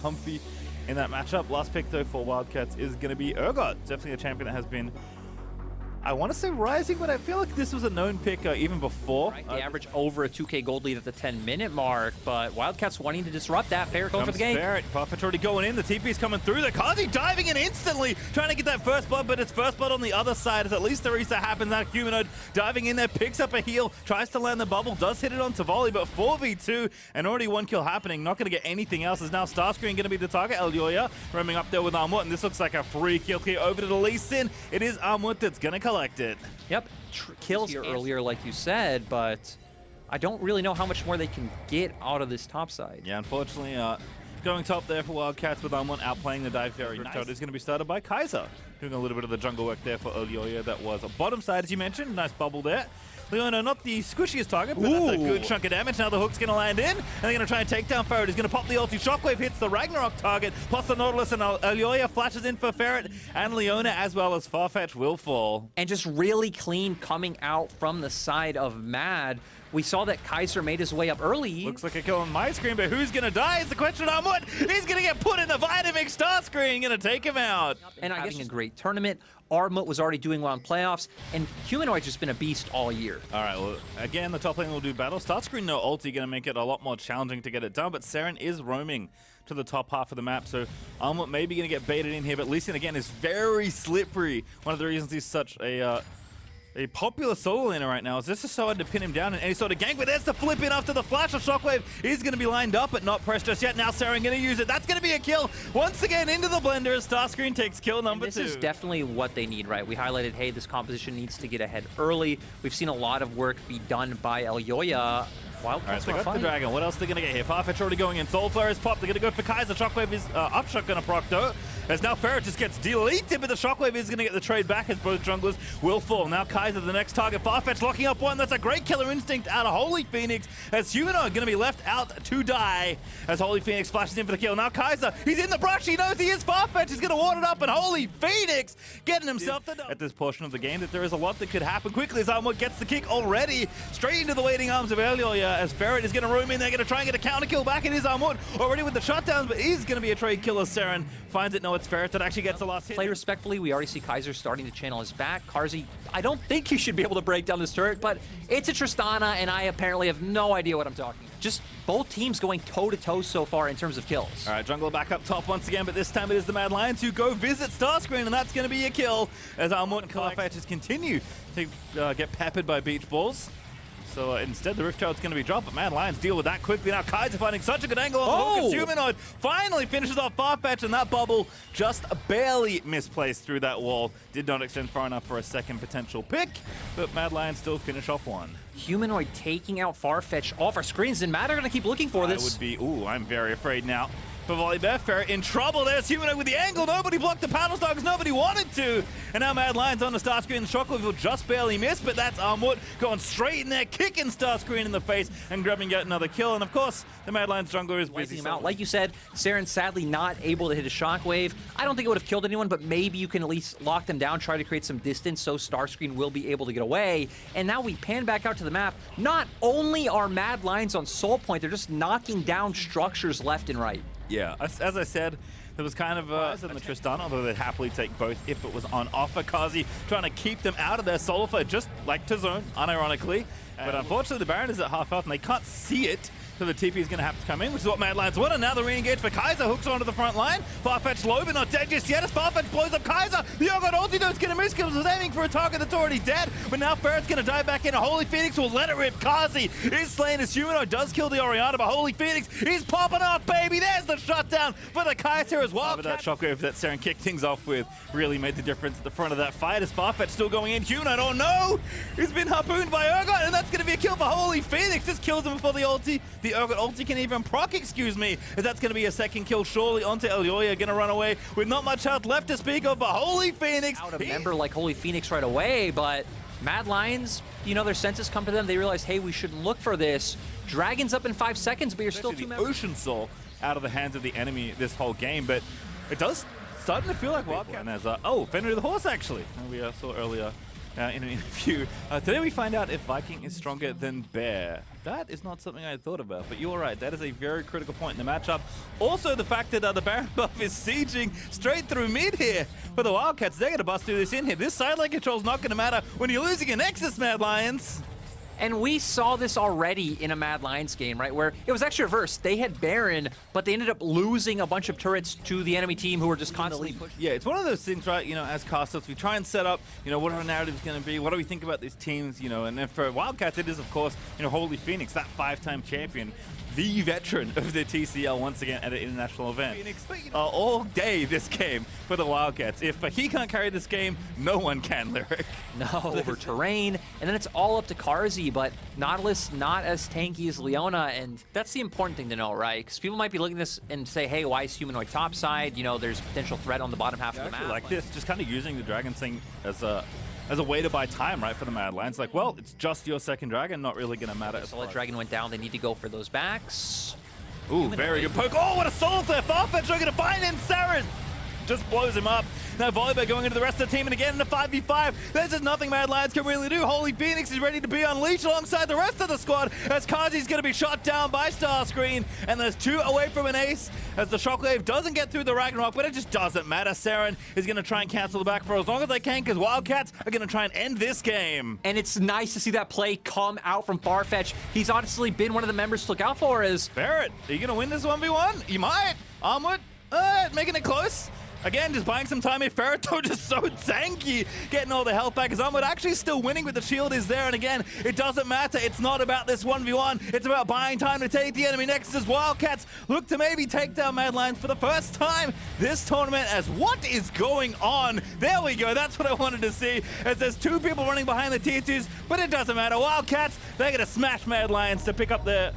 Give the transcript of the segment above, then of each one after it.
comfy in that matchup. Last pick though for Wildcats is going to be Urgot. Definitely a champion that has been, I want to say rising, but I feel like this was a known pick even before. Right, they average over a 2K gold lead at the 10-minute mark, but Wildcats wanting to disrupt that. Ferret going for the game. Ferret. Farfetch already going in. The TP's coming through. The Kazi diving in instantly, trying to get that first blood, but it's first blood on the other side as at least the reset happens. That Humanoid diving in there, picks up a heal, tries to land the bubble, does hit it onto volley, but 4v2 and already one kill happening. Not going to get anything else. Is now Starscreen going to be the target. Elyoya roaming up there with Armut, and this looks like a free kill here over to the Lee Sin. It is Armut that's going to collect it. Yep, kills here earlier, like you said, but I don't really know how much more they can get out of this top side. Yeah, unfortunately, going top there for Wildcats with Armut outplaying the dive very nice. Is going to be started by Kaiser, doing a little bit of the jungle work there for Elyoya. That was a bottom side, as you mentioned. Nice bubble there. Leona, not the squishiest target, but that's a good chunk of damage. Now the hook's going to land in, and they're going to try and take down Ferret. He's going to pop the ulti. Shockwave hits the Ragnarok target, plus the Nautilus, and Elyoya flashes in for Ferret, and Leona, as well as Farfetch, will fall. And just really clean coming out from the side of Mad. We saw that Kaiser made his way up early. Looks like a kill on my screen, but who's going to die is the question. Armut, he's going to get put in the Vitamix Starscreen, going to take him out. And I guess a great tournament. Armut was already doing well in playoffs, and Humanoid's just been a beast all year. All right, well, again, the top lane will do battle. Starscreen, no ulti, going to make it a lot more challenging to get it done, but Seren is roaming to the top half of the map, so Armut may be going to get baited in here, but Lee Sin, again, is very slippery. One of the reasons he's such a popular solo laner right now is this is so hard to pin him down in any sort of gank, but there's the flip in after the flash of Shockwave is going to be lined up, but not pressed just yet. Now Seren going to use it. That's going to be a kill once again into the blender as Starscreen takes kill number 2. This is definitely what they need, right? We highlighted, hey, this composition needs to get ahead early. We've seen a lot of work be done by Elyoya. Alright, Wildcats so they got the dragon. What else are they going to get here? Farfetch already going in. Soulflare is popped. They're going to go for Kaiser. Shockwave is upshot going to proc though. As now Ferret just gets deleted, but the Shockwave is going to get the trade back as both junglers will fall. Now Kaiser, the next target. Farfetch locking up one. That's a great killer instinct out of Holy Phoenix. As Humanoid going to be left out to die. As Holy Phoenix flashes in for the kill. Now Kaiser, he's in the brush. He knows he is Farfetch. He's going to ward it up, and Holy Phoenix getting himself the at this portion of the game that there is a lot that could happen quickly as Armut gets the kick already straight into the waiting arms of Elyoya as Ferret is going to roam in. They're going to try and get a counter kill back. It is Armut already with the shutdowns, but he's going to be a trade killer. Seren finds it. No, it's Ferret that actually gets the last hit. Play respectfully. We already see Kaiser starting to channel his back. Karzi, I don't think he should be able to break down this turret, but it's a Tristana, and I apparently have no idea what I'm talking about. Just both teams going toe-to-toe so far in terms of kills. All right, jungler back up top once again, but this time it is the Mad Lions who go visit Starscreen, and that's going to be a kill as Armut and Farfetch just continue to get peppered by beach balls. So instead, the Rift Child's going to be dropped, but Mad Lions deal with that quickly. Now Kaiser finding such a good angle on the hook. Humanoid finally finishes off Farfetch, and that bubble just barely misplaced through that wall. Did not extend far enough for a second potential pick, but Mad Lions still finish off one. Humanoid taking out Farfetch off our screens, and Mad are going to keep looking for this. Would be, ooh, I'm very afraid now. For Volibear, Ferret in trouble. There's Humanoid with the angle. Nobody blocked the paddle star because nobody wanted to. And now Mad Lions on the Starscreen. Shockwave will just barely miss, but that's Armut going straight in there, kicking Starscreen in the face and grabbing yet another kill. And of course, the Mad Lions jungler is busy. Him out. Like you said, Seren sadly not able to hit a Shockwave. I don't think it would have killed anyone, but maybe you can at least lock them down, try to create some distance so Starscreen will be able to get away. And now we pan back out to the map. Not only are Mad Lions on Soul Point, they're just knocking down structures left and right. Yeah, as I said, there was kind of in the Tristana, although they'd happily take both if it was on offer. Kazi trying to keep them out of their Soulflare, just like to zone, unironically. But unfortunately, the Baron is at half health, and they can't see it. So the TP is going to have to come in, which is what Mad Lions want. And now the re-engage for Kaiser hooks onto the front line. Farfetch low, but not dead just yet. As Farfetch blows up Kaiser, the Urgot ultimate's going to miss because was aiming for a target that's already dead. But now Ferret's going to dive back in. Holy Phoenix will let it rip. Kazi is slain as Humanoid does kill the Orianna, but Holy Phoenix is popping off, baby. There's the shutdown for the Kaiser as well. But that shockwave that Seren kicked things off with really made the difference at the front of that fight as Farfetch still going in. Humanoid, oh no! He's been harpooned by Urgot, and that's going to be a kill for Holy Phoenix. Just kills him before the ulti. The Urgot ulti can even proc, excuse me, as that's going to be a second kill surely onto Elyoya, going to run away with not much health left to speak of, but Holy Phoenix. Out a member like Holy Phoenix right away, but Mad Lions, you know, their senses come to them. They realize, hey, we shouldn't look for this. Dragon's up in 5 seconds, but you're still two members. Ocean Soul out of the hands of the enemy this whole game, but it does starting to feel like Wildcats. And there's Fenrir the Horse, actually. We saw earlier in an interview. Today we find out if Viking is stronger than Bear. That is not something I had thought about, but you're right. That is a very critical point in the matchup. Also, the fact that the Baron buff is sieging straight through mid here for the Wildcats. They're going to bust through this in here. This side lane control is not going to matter when you're losing a Nexus, Mad Lions. And we saw this already in a Mad Lions game, right? Where it was actually reversed. They had Baron, but they ended up losing a bunch of turrets to the enemy team who were just constantly pushing. Yeah, it's one of those things, right? You know, as casters, we try and set up, you know, what our narrative is going to be. What do we think about these teams? You know, and then for Wildcats, it is, of course, you know, Holy Phoenix, that 5-time champion, the veteran of the TCL once again at an international event. Phoenix, all day this game for the Wildcats. If he can't carry this game, no one can, Lyric. No, over terrain, and then it's all up to Karzi, but Nautilus not as tanky as Leona, and that's the important thing to know, right? Because people might be looking at this and say, hey, why is Humanoid topside? You know, there's potential threat on the bottom half of the map. Like this, just kind of using the Dragon thing as a way to buy time, right, for the Mad Lions. Like, well, it's just your second Dragon, not really going to matter. Solid Dragon went down. They need to go for those backs. Ooh, very good poke. Oh, what a soul there. Farfetch are going to find him. Saren just blows him up. Now Volibear going into the rest of the team, and again in a 5v5. There's just nothing Mad Lions can really do. Holy Phoenix is ready to be unleashed alongside the rest of the squad as Kazi's going to be shot down by Starscreen, and there's 2 away from an ace as the Shockwave doesn't get through the Ragnarok, but it just doesn't matter. Saren is going to try and cancel the back for as long as they can because Wildcats are going to try and end this game. And it's nice to see that play come out from Farfetch. He's honestly been one of the members to look out for. Barrett, are you going to win this 1v1? You might. Armwood, making it close. Again, just buying some time here. Ferrito just so tanky, getting all the health back. As Armwood actually still winning with the shield is there. And again, it doesn't matter. It's not about this 1v1. It's about buying time to take the enemy next as Wildcats look to maybe take down Mad Lions for the first time this tournament. As what is going on? There we go. That's what I wanted to see. As there's 2 people running behind the tier 2s, but it doesn't matter. Wildcats, they're going to smash Mad Lions to pick up their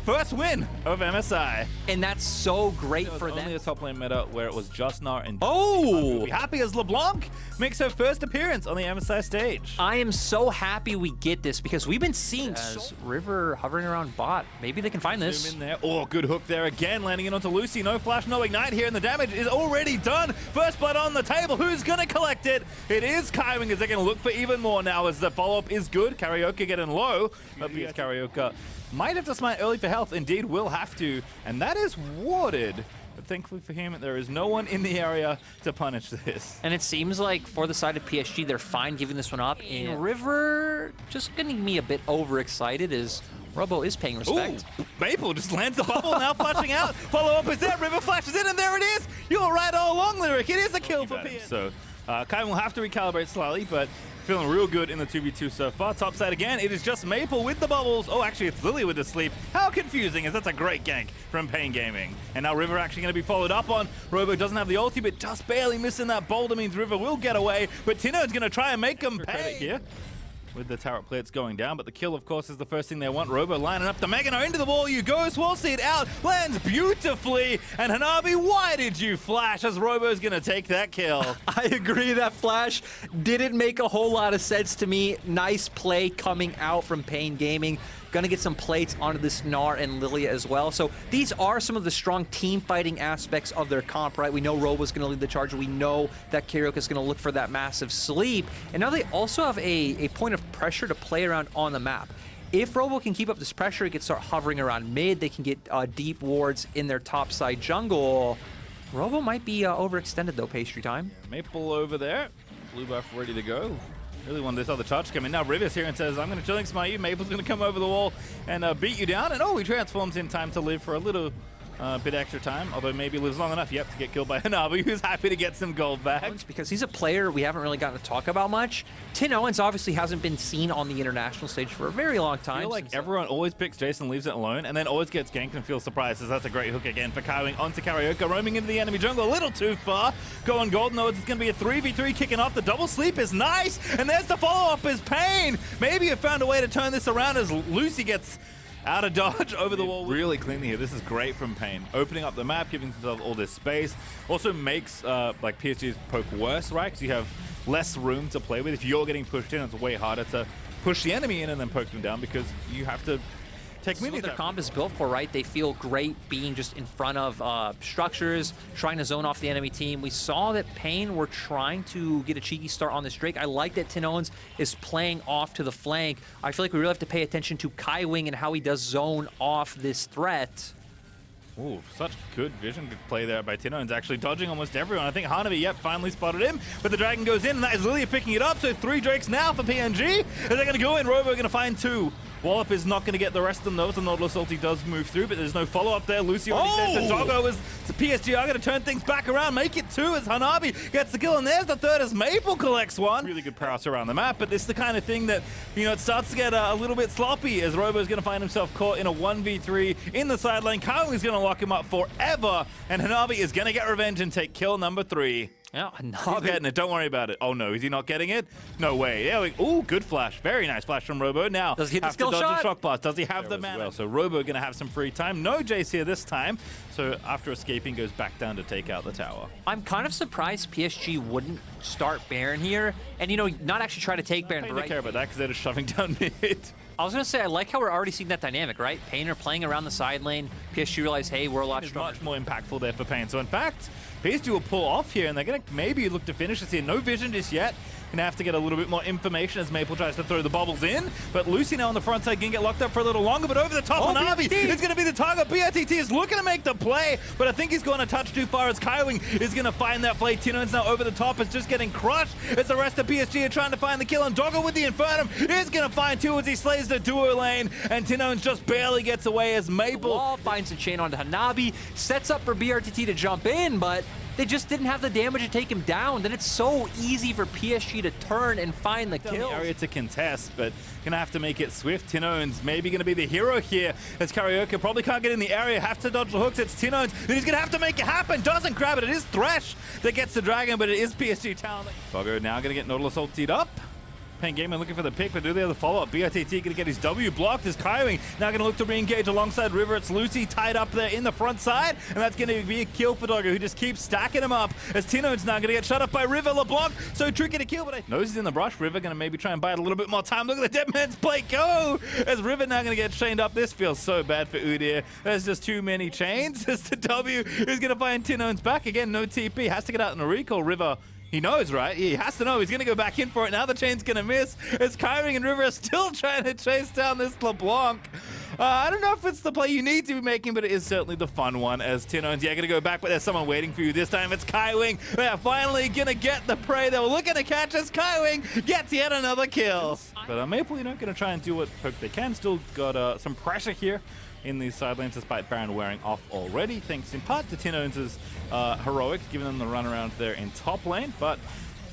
first win of MSI. And that's so great for them. Only a top lane meta where it was just Nar and oh, be happy as LeBlanc makes her first appearance on the MSI stage. I am so happy we get this because we've been seeing River hovering around bot. Maybe they can find this. Zoom in there. Oh, good hook there again, landing in onto Lucy. No flash, no ignite here, and the damage is already done. First blood on the table. Who's gonna collect it? It is Kaiwing as they're gonna look for even more now as the follow-up is good. Karaoke getting low. But because Karaoke might have to smite early for health. Indeed, will have to. And that is warded. But thankfully for him, there is no one in the area to punish this. And it seems like for the side of PSG, they're fine giving this one up. And River just getting me a bit overexcited as Robo is paying respect. Ooh, Maple just lands the bubble, now flashing out. Follow-up is there, River flashes in, and there it is. You were right all along, Lyric. It is a kill for PSG. So Kai will have to recalibrate slightly, but feeling real good in the 2v2 so far. Top side again, it is just Maple with the bubbles. Oh, actually, it's Lily with the sleep. How confusing, as that's a great gank from Pain Gaming. And now River actually going to be followed up on. Robo doesn't have the ulti, but just barely missing that boulder means River will get away. But Tino's going to try and make him pay here. With the turret plates going down, but the kill, of course, is the first thing they want. Robo lining up the Megano into the wall. You go, Swall Seed out, lands beautifully. And Hanabi, why did you flash as Robo's going to take that kill? I agree, that flash didn't make a whole lot of sense to me. Nice play coming out from Pain Gaming. Gonna get some plates onto this Gnar and Lilia as well. So these are some of the strong team fighting aspects of their comp, right? We know Robo's gonna lead the charge. We know that Karaoke's gonna look for that massive sleep. And now they also have a point of pressure to play around on the map. If Robo can keep up this pressure, he can start hovering around mid. They can get deep wards in their top side jungle. Robo might be overextended though, pastry time. Maple over there. Blue buff ready to go. Really want this other touch to come in. Now Rivers here and says, I'm going to chilling smite you. Maple's going to come over the wall and beat you down. And oh, he transforms in time to live for a little bit extra time, although maybe lives long enough, yep, to get killed by Hanabi, who's happy to get some gold back. Because he's a player we haven't really gotten to talk about much. Tin Owens obviously hasn't been seen on the international stage for a very long time. I feel like everyone always picks Jason, leaves it alone, and then always gets ganked and feels surprised, as that's a great hook again for Kaiwing onto Karaoke, roaming into the enemy jungle a little too far. Going golden, though, it's going to be a 3v3 kicking off. The double sleep is nice, and there's the follow-up is Pain. Maybe you found a way to turn this around as Lucy gets out of dodge over the wall. Really cleanly here. This is great from Pain. Opening up the map, giving himself all this space. Also makes like PSG's poke worse, right? Because you have less room to play with. If you're getting pushed in, it's way harder to push the enemy in and then poke them down because you have to take This is what minions their out. comp is built for, right? They feel great being just in front of structures, trying to zone off the enemy team. We saw that Pain were trying to get a cheeky start on this Drake. I like that Tinowens is playing off to the flank. I feel like we really have to pay attention to Kaiwing and how he does zone off this threat. Ooh, such good vision to play there by Tinowens, actually dodging almost everyone. I think Hanabi, yep, finally spotted him, but the Dragon goes in, and that is Lilia picking it up, so 3 Drakes now for PNG. Are they going to go in? Robo going to find 2. Wallop is not going to get the rest of them, though. The Nautilus ulti does move through, but there's no follow-up there. Lucy already said to Doggo is the PSG are going to turn things back around, make it 2 as Hanabi gets the kill, and there's the 3rd as Maple collects 1. Really good prowess around the map, but this is the kind of thing that, you know, it starts to get a little bit sloppy as Robo's going to find himself caught in a 1v3 in the side lane. Kylie's going to lock him up forever, and Hanabi is going to get revenge and take kill number 3. Yeah, He's getting it. Don't worry about it. Oh no, is he not getting it? No way. Yeah. Ooh, good flash. Very nice flash from Robo. Now, does he hit the skill dodge shot? The shock blast. Does he have the mana? Well, so Robo gonna have some free time. No Jace here this time. So after escaping, goes back down to take out the tower. I'm kind of surprised PSG wouldn't start Baron here, and you know, not actually try to take Baron. I But don't care about that because they're just shoving down mid. I was gonna say, I like how we're already seeing that dynamic, right? Painter playing around the side lane. PSG realize, hey, we're a lot stronger. Much more impactful there for Pain. So in fact, PSG will pull off here, and they're gonna maybe look to finish this here. No vision just yet. Gonna have to get a little bit more information as Maple tries to throw the bubbles in. But Lucy now on the front side can get locked up for a little longer, but over the top on Navi is gonna be the target. BRTT is looking to make the play, but I think he's going a touch too far as Kaiwing is gonna find that play. Tinowens now over the top is just getting crushed as the rest of PSG are trying to find the kill, and Doggo with the Infernum is gonna find 2 as he slays the duo lane, and Tinowens just barely gets away as Maple Wall finds a chain onto Hanabi, sets up for BRTT to jump in, but they just didn't have the damage to take him down. Then it's so easy for PSG to turn and find the kill. Area to contest, but gonna have to make it swift. Tinowens maybe gonna be the hero here as Karaoke probably can't get in the area, have to dodge the hooks. It's Tinowens, and he's gonna have to make it happen. Doesn't grab it. It is Thresh that gets the Dragon, but it is PSG Talon. Doggo now gonna get Nautilus ultied up. Pain Gamer looking for the pick, but do they have the follow-up? BRTT gonna get his W blocked as Kaiwing now gonna look to re-engage alongside River. It's Lucy tied up there in the front side, and that's gonna be a kill for Doggo, who just keeps stacking him up as Tinowens now gonna get shut up by River. LeBlanc, so tricky to kill, but knows he's in the brush. River gonna maybe try and buy it a little bit more time. Look at the dead man's plate go as River now gonna get chained up. This feels so bad for Udyr. There's just too many chains as the W is gonna find Tinowens back again. No TP, has to get out in a recall. River, he knows, right? He has to know. He's going to go back in for it. Now the chain's going to miss as Kaiwing and River are still trying to chase down this LeBlanc. I don't know if it's the play you need to be making, but it is certainly the fun one as Tinowens, yeah, going to go back, but there's someone waiting for you. This time it's Kaiwing. They're finally going to get the prey they were looking to catch as Kaiwing gets yet another kill. But Maple, you know, going to try and do what poke they can. Still got some pressure here in these side lanes despite Baron wearing off already, thanks in part to Tinowens' heroics, giving them the run around there in top lane. But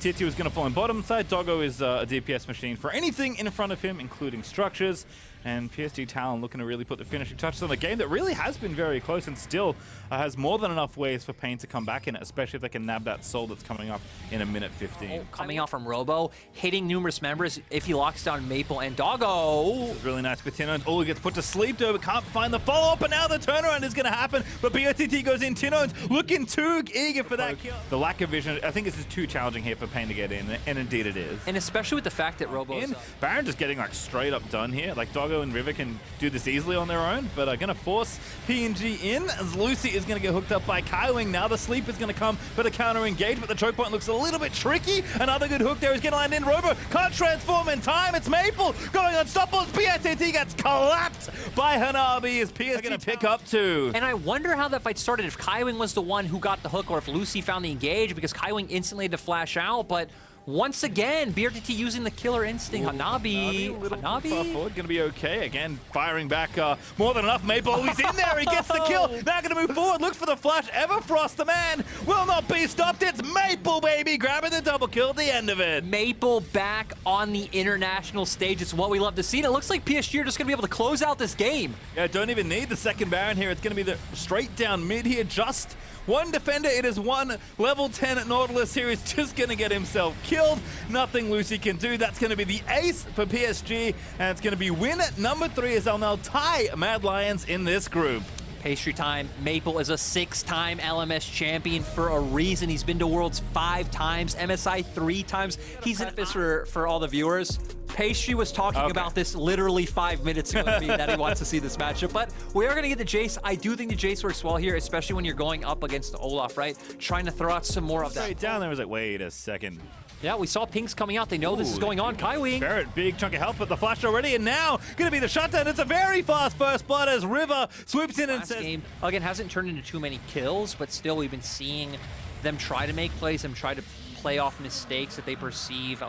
Tier 2 is going to fall on bottom side. Doggo is a DPS machine for anything in front of him, including structures. And PSG Talon looking to really put the finishing touches on a game that really has been very close and still has more than enough ways for Pain to come back in it, especially if they can nab that soul that's coming up in a minute 15. Coming out from Robo, hitting numerous members if he locks down Maple and Doggo. This is really nice with Tinowens. Oh, he gets put to sleep though, but can't find the follow-up, and now the turnaround is going to happen. But BOTT goes in. Tinowens looking too eager for that kill. The lack of vision, I think this is too challenging here for Pain to get in, and indeed it is. And especially with the fact that Robo's Baron just getting like straight up done here. Like Doggo and River can do this easily on their own, but are going to force PNG in as Lucy is going to get hooked up by Kaiwing. Now the sleep is going to come for the counter engage, but the choke point looks a little bit tricky. Another good hook there is going to land in. Robo can't transform in time. It's Maple going unstoppable. BITT gets collapsed by Hanabi as PSG going to pick up 2. And I wonder how that fight started, if Kaiwing was the one who got the hook or if Lucy found the engage, because Kaiwing instantly had to flash out, but once again, BRTT using the killer instinct. Hanabi far forward, gonna be okay. Again, firing back more than enough. Maple, he's in there, he gets the kill. Now gonna move forward, looks for the flash. Everfrost, the man, will not be stopped. It's Maple, baby, grabbing the double kill at the end of it. Maple back on the international stage. It's what we love to see. And it looks like PSG are just gonna be able to close out this game. Yeah, don't even need the second Baron here. It's gonna be the straight down mid here, just one defender. It is one level 10 Nautilus here. He's just going to get himself killed. Nothing Lucy can do. That's going to be the ace for PSG. And it's going to be win number 3 as they'll now tie Mad Lions in this group. Pastry time. Maple is a 6-time LMS champion for a reason. He's been to Worlds 5 times, MSI 3 times. He's in this for all the viewers. Pastry was talking about this literally 5 minutes ago with me that he wants to see this matchup, but we are going to get the Jace. I do think the Jace works well here, especially when you're going up against Olaf, right? Trying to throw out some more of that. Straight down there was like, wait a second. Yeah, we saw pings coming out. They know this is going on. Kaiwing. Barrett, big chunk of help, but the flash already, and now going to be the shutdown. It's a very fast first blood as River swoops in and says... game, again, hasn't turned into too many kills, but still we've been seeing them try to make plays, them try to play off mistakes that they perceive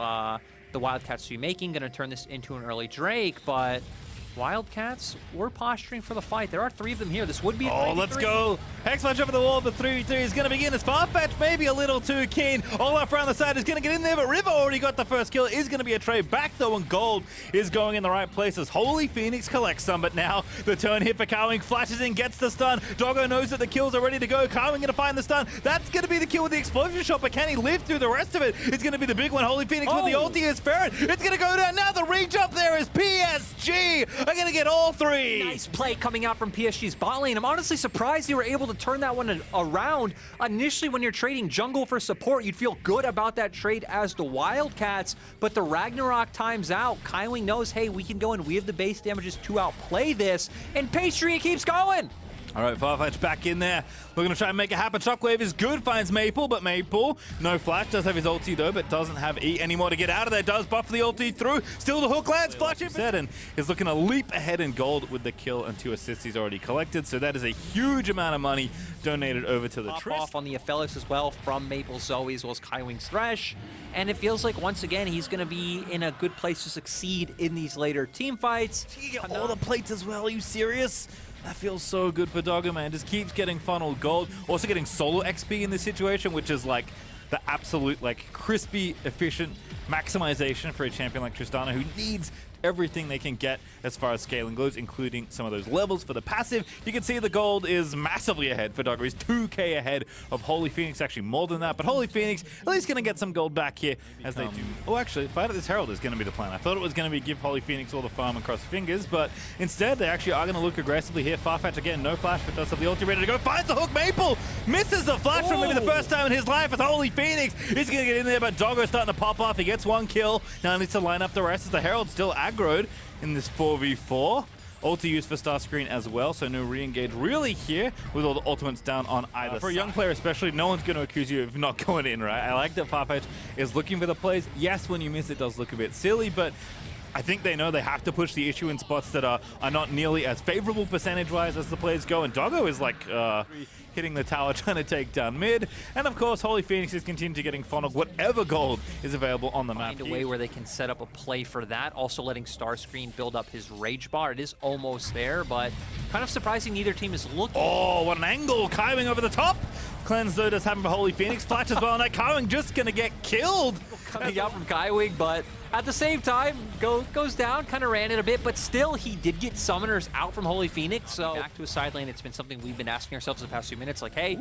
the Wildcats to be making. Going to turn this into an early Drake, but... Wildcats, we're posturing for the fight. There are 3 of them here. This would be a 3v3. Let's go. Hex punch over the wall. The 3v3 is going to begin as Farfetch maybe a little too keen. Olaf around the side is going to get in there, but River already got the first kill. It is going to be a trade back, though, and gold is going in the right places. Holy Phoenix collects some, but now the turn hit for Kaiwing. Flashes in, gets the stun. Doggo knows that the kills are ready to go. Kaiwing going to find the stun. That's going to be the kill with the explosion shot, but can he live through the rest of it? It's going to be the big one. Holy Phoenix with the ulti is Ferret. It's going to go down. Now the reach up there is PSG. Are going to get all 3. Nice play coming out from PSG's bot lane. I'm honestly surprised they were able to turn that one around. Initially, when you're trading jungle for support, you'd feel good about that trade as the Wildcats, but the Ragnarok times out. Kaiwing knows, hey, we can go and we have the base damages to outplay this, and Pastry keeps going. All right, Farfetch back in there. We're going to try and make it happen. Shockwave is good, finds Maple, but Maple, no flash, does have his ulti though, but doesn't have E anymore to get out of there. Does buff the ulti through. Still the hook lands, flash it, and is looking to leap ahead in gold with the kill and 2 assists he's already collected. So that is a huge amount of money donated over to the Trist. Off on the Aphelios as well from Maple Zoe as well as Kaiwing's Thresh. And it feels like, once again, he's going to be in a good place to succeed in these later team fights. You get all the plates as well, are you serious? That feels so good for Doggo, man. Just keeps getting funneled gold. Also getting solo XP in this situation, which is like the absolute, like, crispy, efficient maximization for a champion like Tristana, who needs everything they can get as far as scaling goes, including some of those levels for the passive. You can see the gold is massively ahead for Doggo. He's 2k ahead of Holy Phoenix, actually more than that, but Holy Phoenix at least going to get some gold back here as they do. Oh, actually, fight at this Herald is going to be the plan. I thought it was going to be give Holy Phoenix all the farm and cross fingers, but instead they actually are going to look aggressively here. Farfetch again, no flash, but does have the ulti ready to go. Finds the hook. Maple misses the flash from maybe the first time in his life as Holy Phoenix is going to get in there, but Doggo's starting to pop off. He gets 1 kill. Now he needs to line up the rest as the Herald still aggroed in this 4v4. Ulti used for Starscreen as well, so no re-engage really here with all the ultimates down on either side. For a young player especially, no one's going to accuse you of not going in, right? I like that Farfetch is looking for the plays. Yes, when you miss it does look a bit silly, but I think they know they have to push the issue in spots that are not nearly as favorable percentage-wise as the plays go, and Doggo is like hitting the tower, trying to take down mid. And of course, Holy Phoenix is continuing to getting funneled whatever gold is available on the map. Find a way where they can set up a play for that. Also letting Starscreen build up his rage bar. It is almost there, but kind of surprising neither team is looking. Oh, what an angle! Kaiwing over the top. Cleanse though does happen for Holy Phoenix. Flash as well, and that Kaiwing just gonna get killed. Coming out from Kaiwing, but at the same time, goes down, kind of ran it a bit, but still he did get summoners out from Holy Phoenix. So back to his side lane, it's been something we've been asking ourselves the past few minutes, like, hey,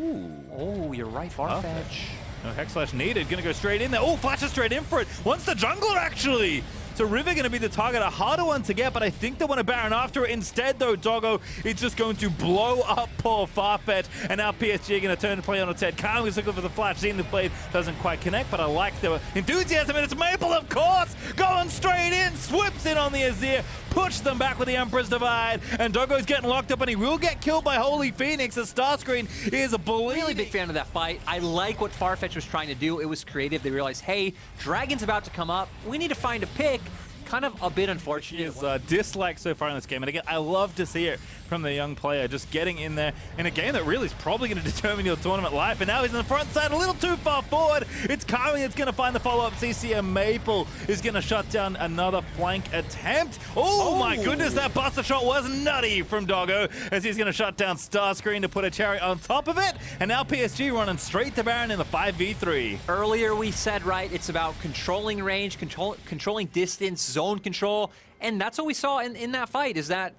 oh, you're right, Farfetch. No Hex Slash needed, gonna go straight in there. Oh, flashes straight in for it. Wants the jungler actually. So River going to be the target, a harder one to get, but I think they want to Baron after it. Instead, though, Doggo is just going to blow up poor Farfetch, and now PSG are going to turn the play on its head. Kyle is looking for the flash, seeing the blade doesn't quite connect, but I like the enthusiasm, and it's Maple, of course, going straight in, swoops in on the Azir, push them back with the Emperor's Divide, and Doggo's getting locked up, and he will get killed by Holy Phoenix as Starscreen is a really big fan of that fight. I like what Farfetch was trying to do. It was creative. They realized, hey, Dragon's about to come up. We need to find a pick. Kind of a bit unfortunate. His dislike so far in this game, and again, I love to see it from the young player, just getting in there in a game that really is probably going to determine your tournament life. And now he's on the front side, a little too far forward. It's Kari that's going to find the follow-up CC, and Maple is going to shut down another flank attempt. Oh my goodness, that buster shot was nutty from Doggo, as he's going to shut down Starscreen to put a cherry on top of it. And now PSG running straight to Baron in the 5v3. Earlier we said, right, it's about controlling range, controlling distance, zone control, and that's what we saw in that fight, is that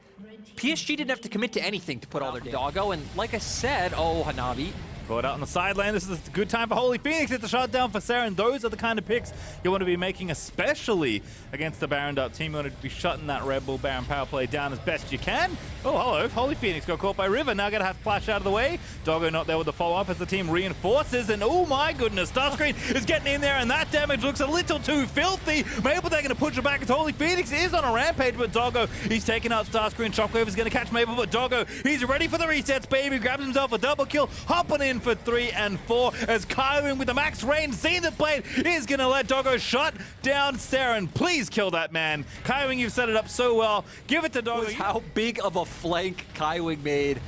PSG didn't have to commit to anything to put all their Doggo, and like I said, oh, Hanabi, Caught out on the side lane. This is a good time for Holy Phoenix. It's a shutdown for Saren. Those are the kind of picks you want to be making, especially against the Baron up team. You want to be shutting that Red Bull Baron power play down as best you can. Oh, hello. Holy Phoenix got caught by River. Now going to have to flash out of the way. Doggo not there with the follow-up as the team reinforces. And oh my goodness, Starscreen is getting in there, and that damage looks a little too filthy. Mabel, they're going to push it back as Holy Phoenix is on a rampage, but Doggo, he's taking out Starscreen. Shockwave is going to catch Mabel, but Doggo, he's ready for the resets, baby. Grabs himself a double kill, hopping in for 3 and 4 as Kyron with the max range Zenith Blade is going to let Doggo shut down Saren. Please kill that man. Kyron, you've set it up so well. Give it to Doggo. How big of a flank Kaiwing made.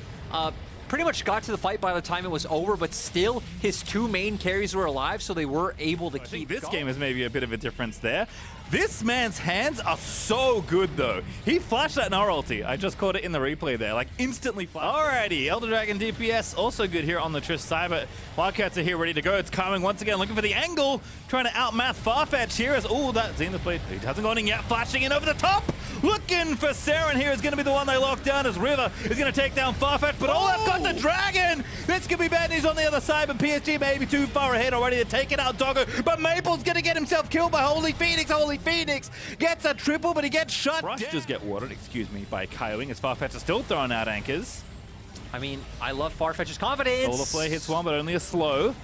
Pretty much got to the fight by the time it was over, but still his 2 main carries were alive, so they were able to keep this going. game is maybe a bit of a difference there. This man's hands are so good, though. He flashed that Nara ulti. I just caught it in the replay there, like instantly flashed. Alrighty, Elder Dragon DPS also good here on the Triss side, but Wildcats are here ready to go. It's coming once again, looking for the angle, trying to outmath Farfetch here as, oh, that Zenith Blade, he hasn't gone in yet, flashing in over the top. Looking for Saren here is going to be the one they lock down as River is going to take down Farfetch, but oh, that's got the Dragon! This could be bad news on the other side, but PSG may be too far ahead already to take it out Doggo, but Maple's going to get himself killed by Holy Phoenix. Holy Phoenix gets a triple, but he gets shut down. Just get watered, excuse me, by Kaiwing as Farfetch is still throwing out anchors. I mean, I love Farfetch's confidence. Solar Flare hits one, but only a slow.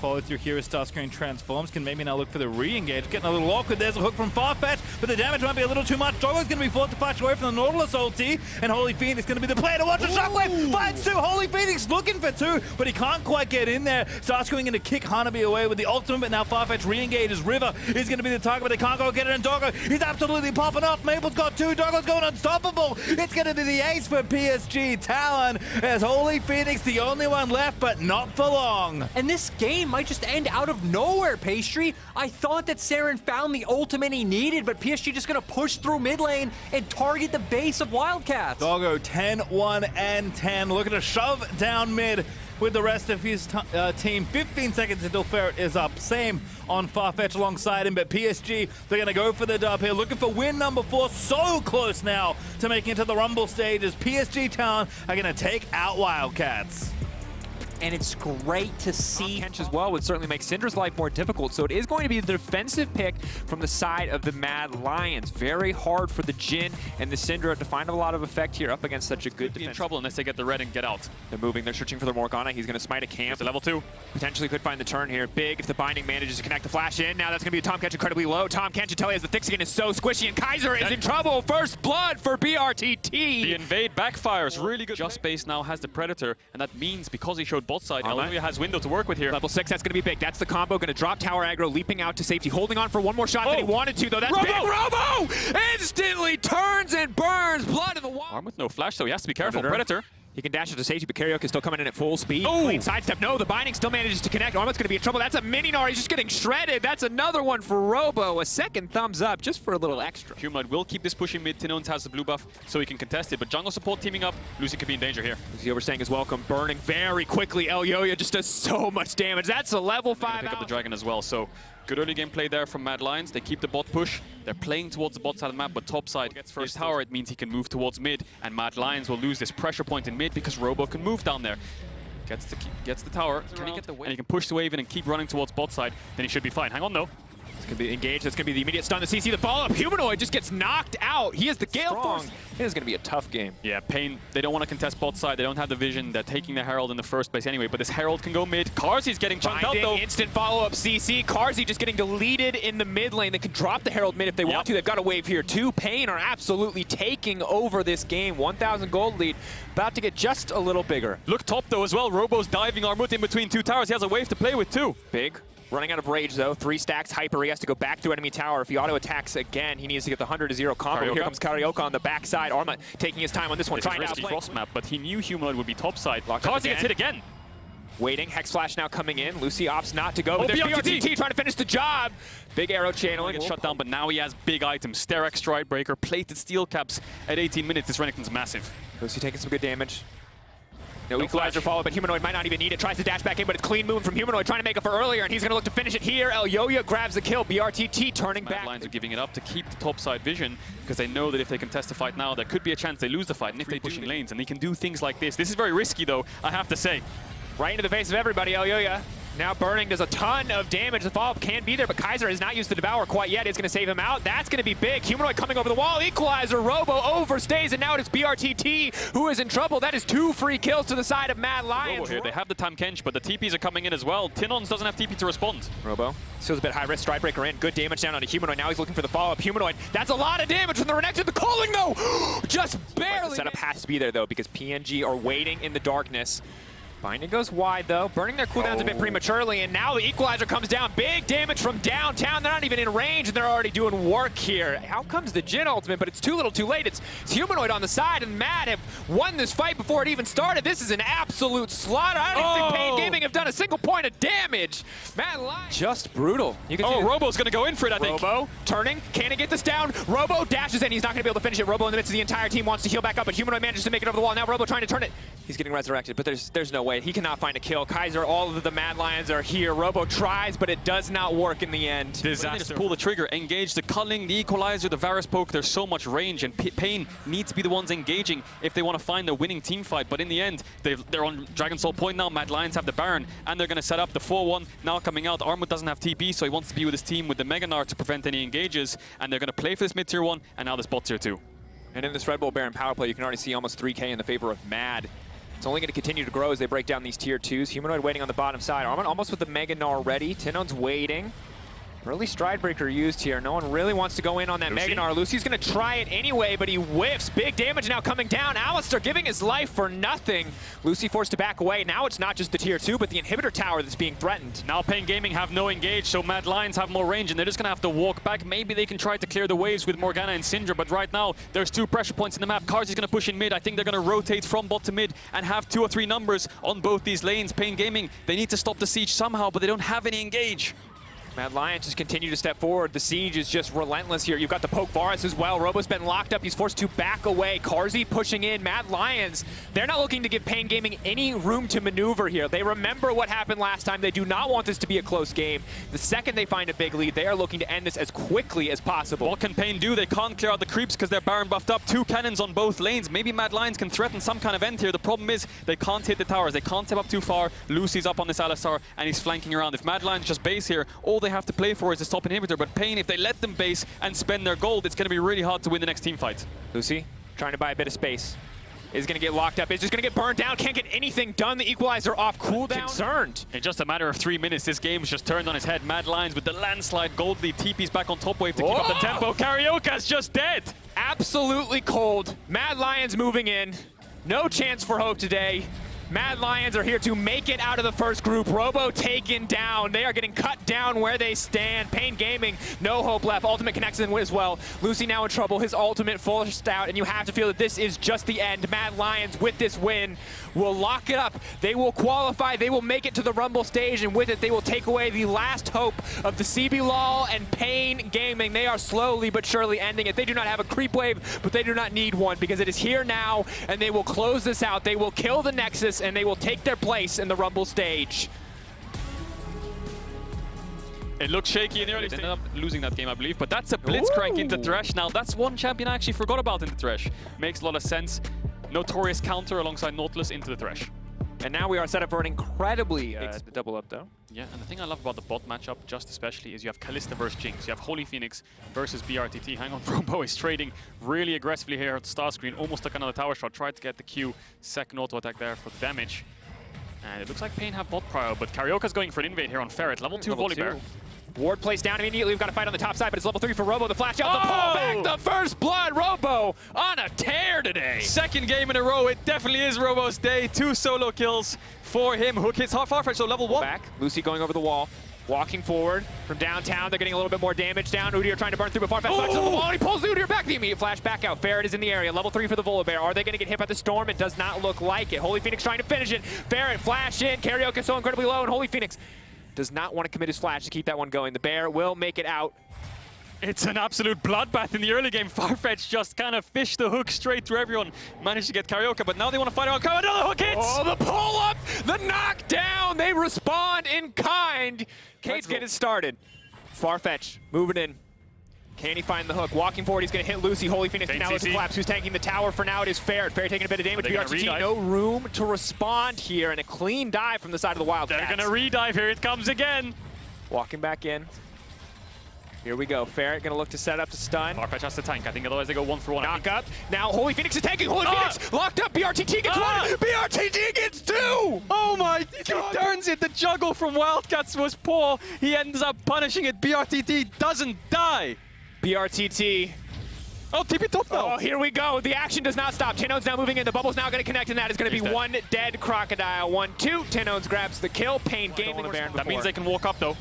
Follow through here as Starscreen transforms. Can maybe now look for the re-engage. Getting a little awkward. There's a hook from Farfetch, but the damage might be a little too much. Doggo's going to be forced to flash away from the Nautilus ulti, and Holy Phoenix going to be the player to watch. A Shockwave finds 2. Holy Phoenix looking for 2, but he can't quite get in there. Starscreen going to kick Hanabi away with the ultimate, but now Farfetch re-engages. River is going to be the target, but they can't go get it, and Doggo, he's absolutely popping off. Maple's got 2. Doggo's going unstoppable. It's going to be the ace for PSG Talon, as Holy Phoenix the only one left, but not for long. And this game might just end out of nowhere, Pastry. I thought that Saren found the ultimate he needed, but PSG just gonna push through mid lane and target the base of Wildcats. Doggo 10, 1, and 10. Looking to shove down mid with the rest of his team. 15 seconds until Ferret is up. Same on Farfetch alongside him, but PSG, they're going to go for the dub here. Looking for win number 4. So close now to making it to the Rumble stage as PSG Talon are going to take out Wildcats. And it's great to see. Kench as well would certainly make Syndra's life more difficult, so it is going to be the defensive pick from the side of the Mad Lions. Very hard for the Jhin and the Syndra to find a lot of effect here up against such a good defense. In trouble unless they get the red and get out. They're moving, they're searching for the Morgana. He's going to smite a camp. It's a level 2. Potentially could find the turn here. Big if the binding manages to connect the flash in. Now that's going to be a Tahm Kench incredibly low. Tahm Kench, tell you, as the thick skin is so squishy, and Kaiser is in trouble. First blood for BRTT. The invade backfires. Really good. Just Base now has the Predator, and that means because he showed bot side, Hallelujah has window to work with here. Level 6, that's going to be big. That's the combo. Going to drop tower aggro, leaping out to safety, holding on for one more shot than he wanted to, though. That's Robo! big. Robo instantly turns and burns. Blood in the wall. Arm with no flash, so he has to be careful. Predator. He can dash it to safety, but Karaoke is still coming in at full speed. Oh! Clean sidestep. No, the binding still manages to connect. Armut's going to be in trouble. That's a mini Gnar. He's just getting shredded. That's another one for Robo. A second thumbs up just for a little extra. Humanoid will keep this pushing mid. Tinons has the blue buff, so he can contest it. But jungle support teaming up. Lucy could be in danger here. Lucy overstaying his welcome. Burning very quickly. Elyoya just does so much damage. That's a level 5 pick up the dragon as well. So good early game play there from Mad Lions. They keep the bot push. They're playing towards the bot side of the map, but top side gets first tower. It means he can move towards mid, and Mad Lions will lose this pressure point in mid because Robo can move down there. Gets the tower. Can he get the wave? And he can push the wave in and keep running towards bot side. Then he should be fine. Hang on though. It's going to be engaged. That's going to be the immediate stun. The CC, the follow-up. Humanoid just gets knocked out. He is the Gale Force. It is going to be a tough game. Yeah, Pain, they don't want to contest bot side. They don't have the vision. They're taking the Herald in the first place anyway, but this Herald can go mid. Karzi's getting chunked out though. Instant follow-up CC. Karzi just getting deleted in the mid lane. They can drop the Herald mid if they want to. They've got a wave here too. Pain are absolutely taking over this game. 1,000 gold lead. About to get just a little bigger. Look top though as well. Robo's diving Armut in between 2 towers. He has a wave to play with too. Big. Running out of rage though, 3 stacks, Hyper, he has to go back to enemy tower. If he auto-attacks again, he needs to get the 100-0 combo. Karioka. Here comes Karioka on the backside. Arma taking his time on this one, trying to outplay. Cross map, but he knew Humanoid would be topside. Karzi gets hit again. Waiting, Hex Flash now coming in. Lucy opts not to go, but there's BRTT trying to finish the job. Big arrow channeling. Gets shut down, but now he has big items. Sterak, Stride Breaker, plated steel caps at 18 minutes. This Renekton's massive. Lucy taking some good damage. No equalizer follow, but Humanoid might not even need it. Tries to dash back in, but it's clean move from Humanoid, trying to make up for earlier, and he's going to look to finish it here. Elyoya grabs the kill. BRTT turning back. Mad Lions are giving it up to keep the top side vision, because they know that if they contest the fight now, there could be a chance they lose the fight. And if they pushing lanes, and they can do things like this. This is very risky, though, I have to say. Right into the face of everybody, Elyoya. Now Burning does a ton of damage. The follow-up can be there, but Kaiser has not used the Devour quite yet. It's going to save him out. That's going to be big. Humanoid coming over the wall. Equalizer. Robo overstays, and now it is BRTT who is in trouble. That is 2 free kills to the side of Mad Lions. Robo here. They have the Tam Kench, but the TPs are coming in as well. Tinons doesn't have TP to respond. Robo feels a bit high risk. Stridebreaker in. Good damage down on a Humanoid. Now he's looking for the follow-up. Humanoid. That's a lot of damage from the Renekton. The calling, though. Just barely. The setup has to be there, though, because PNG are waiting in the darkness. Binding goes wide, though, burning their cooldowns a bit prematurely, and now the Equalizer comes down. Big damage from downtown. They're not even in range, and they're already doing work here. Out comes the Jhin ultimate, but it's too little too late. It's Humanoid on the side, and Mad have won this fight before it even started. This is an absolute slaughter. I don't even think Pain Gaming have done a single point of damage. Mad Lions. Just brutal. You can Robo's going to go in for it, I think. Robo turning. Can he get this down? Robo dashes in. He's not going to be able to finish it. Robo in the midst of the entire team wants to heal back up, but Humanoid manages to make it over the wall. Now Robo trying to turn it. He's getting resurrected, but there's no way. He cannot find a kill. Kaiser, all of the Mad Lions are here. Robo tries, but it does not work in the end. Disaster. Just pull the trigger, engage the culling, the equalizer, the Varus poke. There's so much range, and Pain need to be the ones engaging if they want to find a winning team fight. But in the end, they're on Dragon Soul point now. Mad Lions have the Baron, and they're going to set up the 4-1 now coming out. Armut doesn't have TP, so he wants to be with his team with the Mega Gnar to prevent any engages, and they're going to play for this mid tier 1 and now this bot tier 2. And in this Red Bull Baron power play, you can already see almost 3K in the favor of Mad. It's only going to continue to grow as they break down these tier 2s. Humanoid waiting on the bottom side. Armut almost with the Mega Gnar ready. Tinon's waiting. Early Stridebreaker used here. No one really wants to go in on that Mega Gnar. Lucy's going to try it anyway, but he whiffs. Big damage now coming down. Alistar giving his life for nothing. Lucy forced to back away. Now it's not just the tier 2, but the inhibitor tower that's being threatened. Now Pain Gaming have no engage, so Mad Lions have more range, and they're just going to have to walk back. Maybe they can try to clear the waves with Morgana and Syndra, but right now there's 2 pressure points in the map. Karzi's going to push in mid. I think they're going to rotate from bot to mid and have 2 or 3 numbers on both these lanes. Pain Gaming, they need to stop the siege somehow, but they don't have any engage. Mad Lions just continue to step forward. The siege is just relentless here. You've got the poke Varus as well. Robo's been locked up. He's forced to back away. Karzi pushing in. Mad Lions, they're not looking to give Pain Gaming any room to maneuver here. They remember what happened last time. They do not want this to be a close game. The second they find a big lead, they are looking to end this as quickly as possible. What can Pain do? They can't clear out the creeps because they're Baron buffed up. 2 cannons on both lanes. Maybe Mad Lions can threaten some kind of end here. The problem is they can't hit the towers. They can't step up too far. Lucy's up on this Alistar, and he's flanking around. If Mad Lions just base here, all they have to play for is a top inhibitor, but Pain, if they let them base and spend their gold, it's going to be really hard to win the next team fight. Lucy trying to buy a bit of space. Is going to get locked up. Is just going to get burned down. Can't get anything done. The Equalizer off cooldown. Concerned. In just a matter of 3 minutes, this game's just turned on its head. Mad Lions with the landslide gold lead. TP's back on top wave to keep up the tempo. Karyoka's just dead. Absolutely cold. Mad Lions moving in. No chance for hope today. Mad Lions are here to make it out of the first group. Robo taken down. They are getting cut down where they stand. Pain Gaming, no hope left. Ultimate connects in as well. Lucy now in trouble. His ultimate forced out, and you have to feel that this is just the end. Mad Lions, with this win, will lock it up. They will qualify. They will make it to the Rumble stage, and with it, they will take away the last hope of the CBLOL and Pain Gaming. They are slowly but surely ending it. They do not have a creep wave, but they do not need one because it is here now, and they will close this out. They will kill the Nexus, and they will take their place in the Rumble stage. It looks shaky in the early stage. They ended up losing that game, I believe, but that's a Blitzcrank into Thresh. Now, that's one champion I actually forgot about in the Thresh. Makes a lot of sense. Notorious counter alongside Nautilus into the Thresh. And now we are set up for an incredibly double up, though. Yeah, and the thing I love about the bot matchup, just especially, is you have Kalista versus Jinx. You have Holy Phoenix versus BRTT. Hang on, Robo is trading really aggressively here at the star screen. Almost took another tower shot. Tried to get the Q. Second auto attack there for the damage. And it looks like Pain have bot prio, but Karyoka's going for an invade here on Ferret. Level 2 Volibear. Ward placed down immediately. We've got to fight on the top side, but it's level 3 for Robo. The flash out, the pull back, the first blood. Robo on a tear today. Second game in a row. It definitely is Robo's day. 2 solo kills for him. Hook hits Farfetch, so level 1. Back. Lucy going over the wall. Walking forward from downtown. They're getting a little bit more damage down. Udyr trying to burn through, but Farfetch flashes on the wall, and he pulls Udyr back. The immediate flash back out. Ferret is in the area. Level 3 for the Volibear. Are they going to get hit by the storm? It does not look like it. Holy Phoenix trying to finish it. Ferret flash in. Karyoka so incredibly low, and Holy Phoenix does not want to commit his flash to keep that one going. The Bear will make it out. It's an absolute bloodbath in the early game. Farfetch just kind of fished the hook straight through everyone. Managed to get Karyoka, but now they want to fight around. Another hook hits! Oh, the pull-up! The knockdown! They respond in kind. Kate's getting started. Farfetch moving in. Can he find the hook? Walking forward, he's going to hit Lucy. Holy Phoenix now looks to collapse. Who's tanking the tower for now? It is Ferret. Ferret taking a bit of damage. BRTT, no room to respond here, and a clean dive from the side of the Wildcats. They're going to re-dive. Here it comes again. Walking back in. Here we go. Ferret going to look to set up to stun. Farfetch has to tank. I think otherwise they go 1-for-1. Knock up. Now Holy Phoenix is tanking. Holy Phoenix locked up. BRTT gets one. BRTT gets two. Oh my God. He turns it. The juggle from Wildcats was poor. He ends up punishing it. BRTT doesn't die. BRTT. Oh, TP top now. Oh, here we go. The action does not stop. Tinone's now moving in. The bubble's now going to connect, and that is going to be one dead Crocodile. 1-2. Tinone's grabs the kill. Pain Gaming. That means they can walk up, though.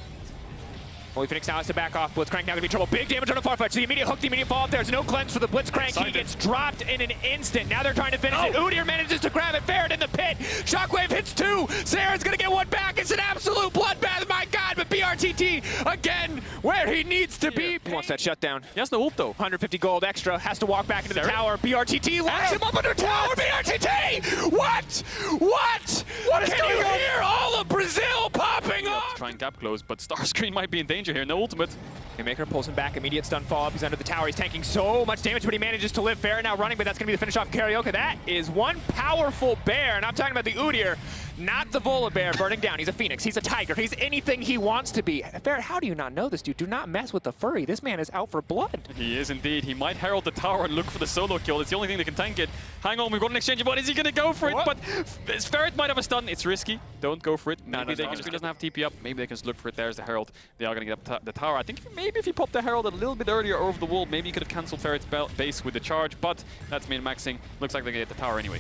Holy Phoenix now has to back off. Blitzcrank now going to be in trouble. Big damage on the Farfetch. The immediate hook, the immediate fall up. There's no cleanse for the Blitzcrank. He gets dropped in an instant. Now they're trying to finish it. Udyr manages to grab it. Ferret in the pit. Shockwave hits two. Saren's going to get one back. It's an absolute bloodbath. My God, but BRTT again where he needs to be. He wants that shutdown. He has no ult, though. 150 gold extra. Has to walk back into the tower. BRTT locks him up under tower. BRTT! What? What? What is going on? Can you hear all of Brazil popping off? Try and gap close, but Starscream might be in danger here. No ultimate. Maker pulls him back. Immediate stun follow up. He's under the tower. He's tanking so much damage, but he manages to live. Ferret now running, but that's going to be the finish off Karaoke. That is one powerful bear, and I'm talking about the Udyr, not the Volibear burning down. He's a phoenix. He's a tiger. He's anything he wants to be. Ferret, how do you not know this, dude? Do not mess with the furry. This man is out for blood. He is indeed. He might herald the tower and look for the solo kill. It's the only thing that can tank it. Hang on, we've got an exchange, but is he going to go for it? But Ferret might have a stun. It's risky. Don't go for it. Maybe they can just, he doesn't have TP up. Maybe they can just look for it. There's the herald. They are going to get up the tower. I think maybe if he popped the herald a little bit earlier over the wall, maybe he could have cancelled Ferret's base with the charge, but that's min-maxing. Looks like they're going to get the tower anyway.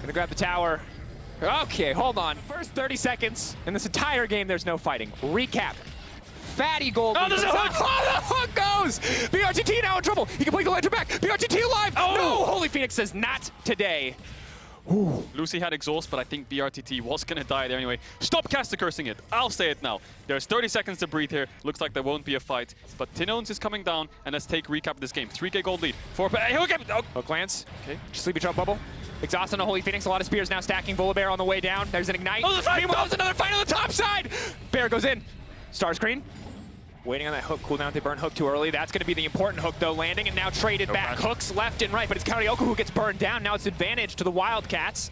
Gonna grab the tower. Okay, hold on. First 30 seconds in this entire game, there's no fighting. Recap. Fatty gold. Oh, there's a hook! Oh, the hook goes! BRTT now in trouble. He can play the lantern back. BRTT alive! Oh! No! Holy Phoenix says not today. Ooh. Lucy had exhaust, but I think BRTT was going to die there anyway. Stop caster cursing it. I'll say it now. There's 30 seconds to breathe here. Looks like there won't be a fight. But Tinones is coming down, and let's take recap of this game. 3k gold lead. Hook lance. Okay. Sleepy trap bubble. Exhaust on the Holy Phoenix. A lot of spears now stacking. Volibear on the way down. There's an ignite. Oh, the fight! Meanwhile, there's another fight on the top side. Bear goes in. Star screen. Waiting on that hook cooldown. They burn hook too early. That's going to be the important hook, though, landing and now traded back. Hooks left and right, but it's Karaoke who gets burned down. Now it's advantage to the Wildcats.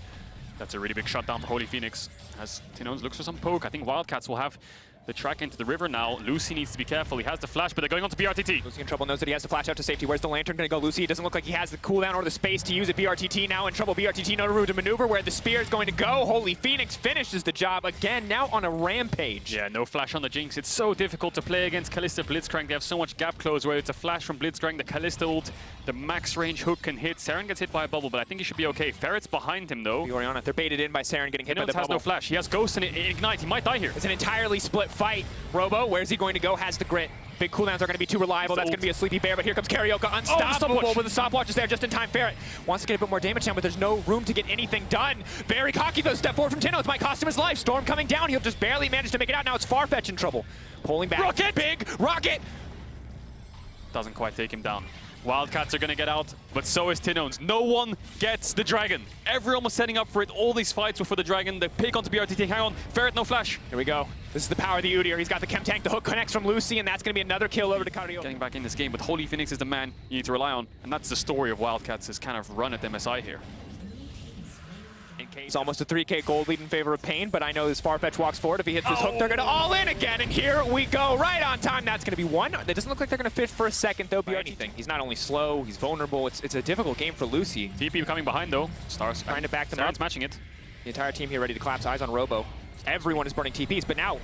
That's a really big shutdown for Holy Phoenix. As Tinones looks for some poke, I think Wildcats will have the track into the river now. Lucy needs to be careful. He has the flash, but they're going on to BRTT. Lucy in trouble, knows that he has to flash out to safety. Where's the lantern going to go? Lucy, it doesn't look like he has the cooldown or the space to use it. BRTT now in trouble. BRTT no room to maneuver where the spear is going to go. Holy Phoenix finishes the job again, now on a rampage. Yeah, no flash on the Jinx. It's so difficult to play against Kalista Blitzcrank. They have so much gap close where it's a flash from Blitzcrank, the Kalista ult, the max range hook can hit. Saren gets hit by a bubble, but I think he should be okay. Ferret's behind him, though. Oriana, they're baited in by Saren getting hit by the bubble. Has no flash. He has Ghost and Ignite. He might die here. It's an entirely split fight. Robo, where's he going to go? Has the grit. Big cooldowns are going to be too reliable. That's going to be a Sleepy Bear, but here comes Karaoke. Unstoppable with the stopwatch is there just in time. Ferret wants to get a bit more damage down, but there's no room to get anything done. Very cocky though. Step forward from Tinones. Might cost him his life. Storm coming down. He'll just barely manage to make it out. Now it's Farfetch in trouble. Pulling back. Rocket! Big rocket! Doesn't quite take him down. Wildcats are going to get out, but so is Tinones. No one gets the dragon. Everyone was setting up for it. All these fights were for the dragon. They pick onto BRTT. Hang on. Ferret, no flash. Here we go. This is the power of the Udyr. He's got the chem tank. The hook connects from Lucy, and that's going to be another kill over to Karaoke. Getting back in this game, but Holy Phoenix is the man you need to rely on. And that's the story of Wildcats' is kind of run at MSI here. It's almost a 3k gold lead in favor of Pain, but I know as Farfetch walks forward, if he hits this hook, they're going to all in again, and here we go, right on time. That's going to be one. That doesn't look like they're going to fish for a second, though, be anything. He's not only slow, he's vulnerable. It's a difficult game for Lucy. TP coming behind, though. Stars trying to back them up. Matching it. The entire team here ready to collapse. Eyes on Robo. Everyone is burning TPs, but now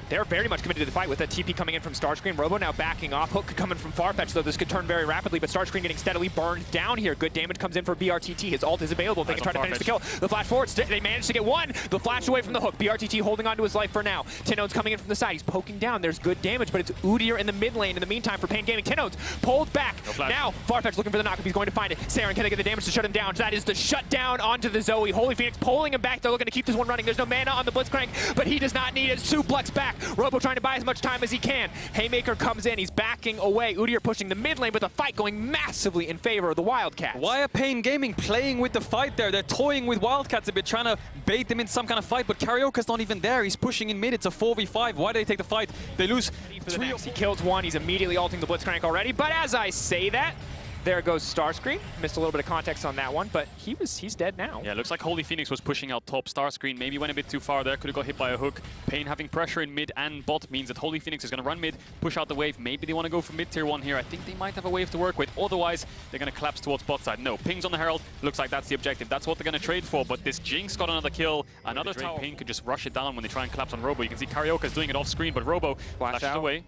they're very much committed to the fight with that TP coming in from Starscream. Robo now backing off. Hook coming from Farfetch, though this could turn very rapidly, but Starscream getting steadily burned down here. Good damage comes in for BRTT. His ult is available. They can try to finish the kill. The flash forward, they managed to get one. The flash away from the hook. BRTT holding on to his life for now. Tinones coming in from the side. He's poking down. There's good damage, but it's Udyr in the mid lane in the meantime for Pain Gaming. Tinones pulled back. Now Farfetch looking for the knock-up. He's going to find it. Saren, can they get the damage to shut him down? That is the shutdown onto the Zoe. Holy Phoenix pulling him back. They're looking to keep this one running. There's no mana on the Blitzcrank, but he does not need it. Suplex back. Robo trying to buy as much time as he can. Haymaker comes in, he's backing away. Udyr pushing the mid lane, but the fight going massively in favor of the Wildcats. Why are Pain Gaming playing with the fight there? They're toying with Wildcats a bit, trying to bait them in some kind of fight, but Karioka's not even there. He's pushing in mid. It's a 4v5. Why do they take the fight? They lose for the next. He kills one. He's immediately ulting the Blitzcrank already. But as I say that, there goes Starscream. Missed a little bit of context on that one, but he's dead now. Yeah, looks like Holy Phoenix was pushing out top. Starscreen maybe went a bit too far there. Could have got hit by a hook. Pain having pressure in mid and bot means that Holy Phoenix is going to run mid, push out the wave. Maybe they want to go for mid tier 1 here. I think they might have a wave to work with. Otherwise, they're going to collapse towards bot side. No, pings on the Herald. Looks like that's the objective. That's what they're going to trade for. But this Jinx got another kill. Another tower. Pain could just rush it down when they try and collapse on Robo. You can see Karioka's doing it off screen, but Robo flashes away.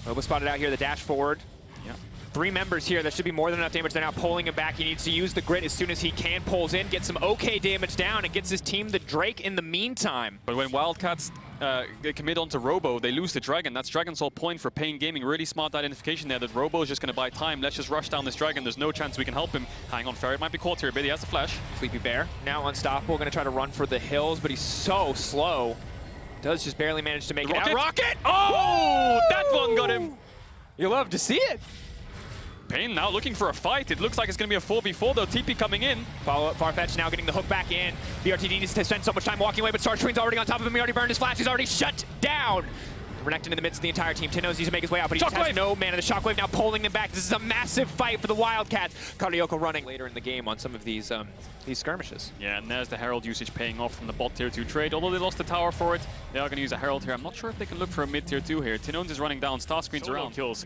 Robo spotted out here, the dash forward. Yeah. 3 members here. That should be more than enough damage. They're now pulling him back. He needs to use the grit as soon as he can. Pulls in, gets some okay damage down, and gets his team the Drake in the meantime. But when Wildcats commit onto Robo, they lose the Dragon. That's Dragon Soul point for Pain Gaming. Really smart identification there that Robo is just going to buy time. Let's just rush down this Dragon. There's no chance we can help him. Hang on, Ferret might be caught here, but he has the flash. Sleepy Bear, now unstoppable. Going to try to run for the hills, but he's so slow. Does just barely manage to make it out. Rocket! Oh! That one got him! You love to see it. Pain now looking for a fight. It looks like it's going to be a 4v4 though. TP coming in. Follow up Farfetch now getting the hook back in. BRTT needs to spend so much time walking away, but Starscreen's already on top of him. He already burned his flash. He's already shut down. Renekton in the midst of the entire team. Tennoz needs to make his way out, but he just has no mana. The Shockwave now pulling them back. This is a massive fight for the Wildcats. Karioka running later in the game on some of these skirmishes. Yeah, and there's the Herald usage paying off from the bot tier 2 trade. Although they lost the tower for it, they are going to use a Herald here. I'm not sure if they can look for a mid tier 2 here. Tennoz is running down. Starscreen's around. Kills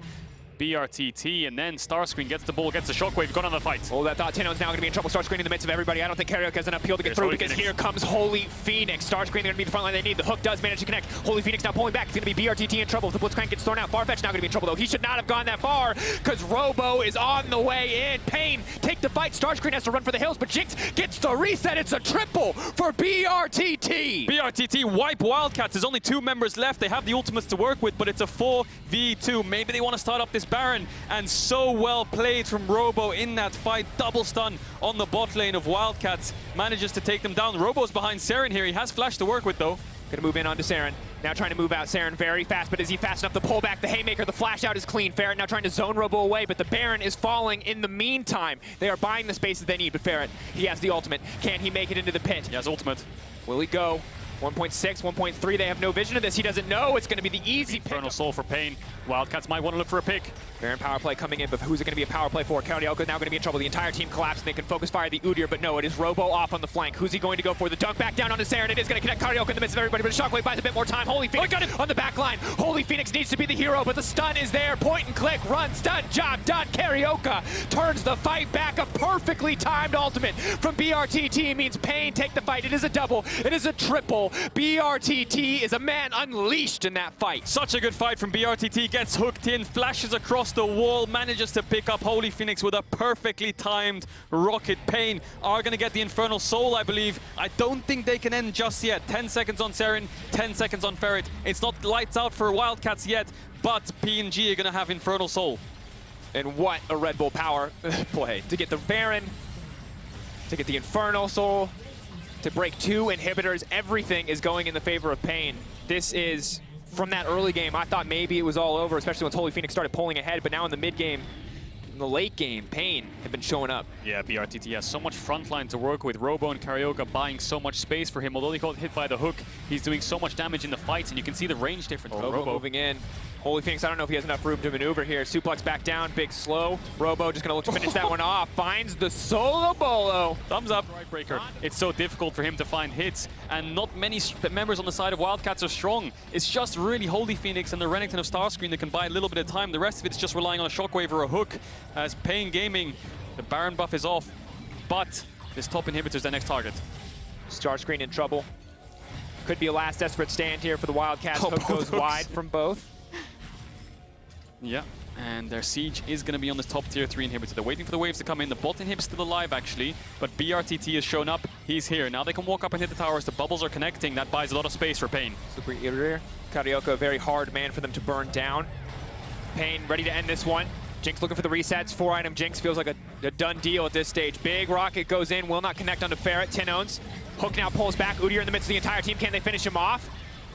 BRTT, and then Starscreen gets the ball, gets the Shockwave, gone on the fight. Oh, that thought Tenno's now going to be in trouble. Starscreen in the midst of everybody. I don't think Karioka has an appeal to get through because here comes Holy Phoenix. Starscreen, they're going to be the front line they need. The hook does manage to connect. Holy Phoenix now pulling back. It's going to be BRTT in trouble. If the Blitzcrank gets thrown out, Farfetch now going to be in trouble, though. He should not have gone that far because Robo is on the way in. Pain, take the fight. Starscreen has to run for the hills, but Jinx gets the reset. It's a triple for BRTT. BRTT wipe Wildcats. There's only 2 members left. They have the ultimates to work with, but it's a 4v2. Maybe they want to start up this Baron, and so well played from Robo in that fight. Double stun on the bot lane of Wildcats. Manages to take them down. Robo's behind Saren here. He has flash to work with, though. Gonna move in onto Saren. Now trying to move out Saren very fast, but is he fast enough to pull back the Haymaker? The flash out is clean. Ferret now trying to zone Robo away, but the Baron is falling in the meantime. They are buying the space that they need, but Ferret, he has the ultimate. Can he make it into the pit? He has ultimate. Will he go? 1.6, 1.3, they have no vision of this. He doesn't know. It's going to be the easy pick. Infernal Soul for Pain. Wildcats might want to look for a pick. Baron power play coming in, but who's it going to be a power play for? Karioka now going to be in trouble. The entire team collapsed, and they can focus fire the Udyr, but no, it is Robo off on the flank. Who's he going to go for? The dunk back down onto Saren. It is going to connect Karioka in the midst of everybody, but Shockwave buys a bit more time. Holy Phoenix got it on the back line. Holy Phoenix needs to be the hero, but the stun is there. Point and click, run, stun, job done. Karioka turns the fight back. A perfectly timed ultimate from BRTT means Pain take the fight. It is a double. It is a triple. BRTT is a man unleashed in that fight. Such a good fight from BRTT. Gets hooked in, flashes across the wall, manages to pick up Holy Phoenix with a perfectly timed rocket. Pain are going to get the Infernal Soul, I believe. I don't think they can end just yet. 10 seconds on Saren, 10 seconds on Ferret. It's not lights out for Wildcats yet, but PNG are going to have Infernal Soul. And what a Red Bull power play to get the Baron, to get the Infernal Soul, to break 2 inhibitors. Everything is going in the favor of Pain. This is, from that early game, I thought maybe it was all over, especially once Holy Phoenix started pulling ahead, but now in the mid game, in the late game, Pain have been showing up. Yeah, BRTT has so much frontline to work with. Robo and Karioka buying so much space for him. Although he got hit by the hook, he's doing so much damage in the fights, and you can see the range difference. Robo moving in. Holy Phoenix, I don't know if he has enough room to maneuver here. Suplex back down, big slow. Robo just going to look to finish that one off. Finds the solo bolo. Thumbs up, Breaker. It's so difficult for him to find hits, and not many members on the side of Wildcats are strong. It's just really Holy Phoenix and the Renekton of Starscreen that can buy a little bit of time. The rest of it's just relying on a Shockwave or a hook. As Pain Gaming, the Baron buff is off, but this top inhibitor is their next target. Starscreen in trouble. Could be a last desperate stand here for the Wildcats. Hook goes wide from both. Yeah, and their siege is going to be on this top tier 3 inhibitor. They're waiting for the waves to come in. The bot inhib's still alive, actually, but BRTT has shown up. He's here. Now they can walk up and hit the towers. The bubbles are connecting. That buys a lot of space for Pain. Super Udyr. Karioka, a very hard man for them to burn down. Pain ready to end this one. Jinx looking for the resets. 4-item Jinx feels like a done deal at this stage. Big rocket goes in, will not connect onto Ferret. Tennoz. Hook now pulls back. Udyr in the midst of the entire team. Can they finish him off?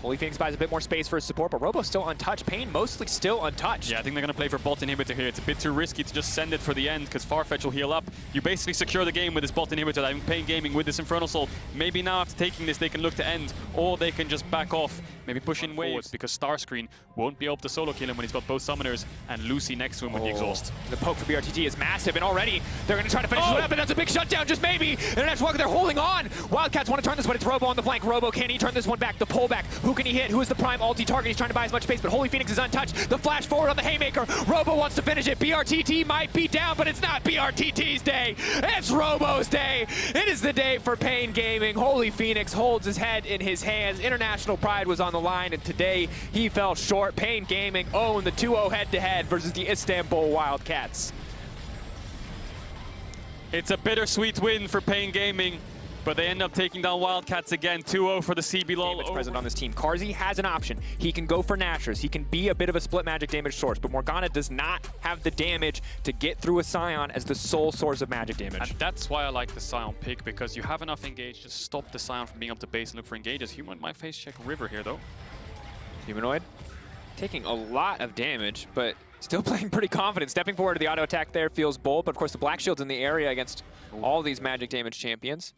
Holy Phoenix buys a bit more space for his support, but Robo's still untouched. Pain mostly still untouched. Yeah, I think they're going to play for bot inhibitor here. It's a bit too risky to just send it for the end because Farfetch will heal up. You basically secure the game with this bot inhibitor. I think Pain Gaming with this Infernal Soul, maybe now after taking this they can look to end, or they can just back off, maybe push in waves because Starscreen won't be able to solo kill him when he's got both summoners and Lucy next to him with the exhaust. The poke for BRTT is massive, and already they're going to try to finish it up, and that's a big shutdown, just maybe. International, they're holding on. Wildcats want to turn this, but it's Robo on the flank. Robo, can he turn this one back? The pullback. Who can he hit? Who is the prime ulti target? He's trying to buy as much space, but Holy Phoenix is untouched. The flash forward on the Haymaker. Robo wants to finish it. BRTT might be down, but it's not BRTT's day. It's Robo's day. It is the day for Pain Gaming. Holy Phoenix holds his head in his hands. International pride was on the line, and today he fell short. Pain Gaming owned the 2-0 head-to-head versus the Istanbul Wildcats. It's a bittersweet win for Pain Gaming, but they end up taking down Wildcats again. 2-0 for the CBLOL. Damage present on this team. Carzzy has an option. He can go for Nashers. He can be a bit of a split magic damage source, but Morgana does not have the damage to get through a Scion as the sole source of magic damage. And that's why I like the Scion pick, because you have enough engage to stop the Scion from being up to base and look for engages. Humanoid might face check River here, though. Humanoid taking a lot of damage, but still playing pretty confident. Stepping forward to the auto attack there feels bold, but of course the Black Shield's in the area against all these magic damage champions.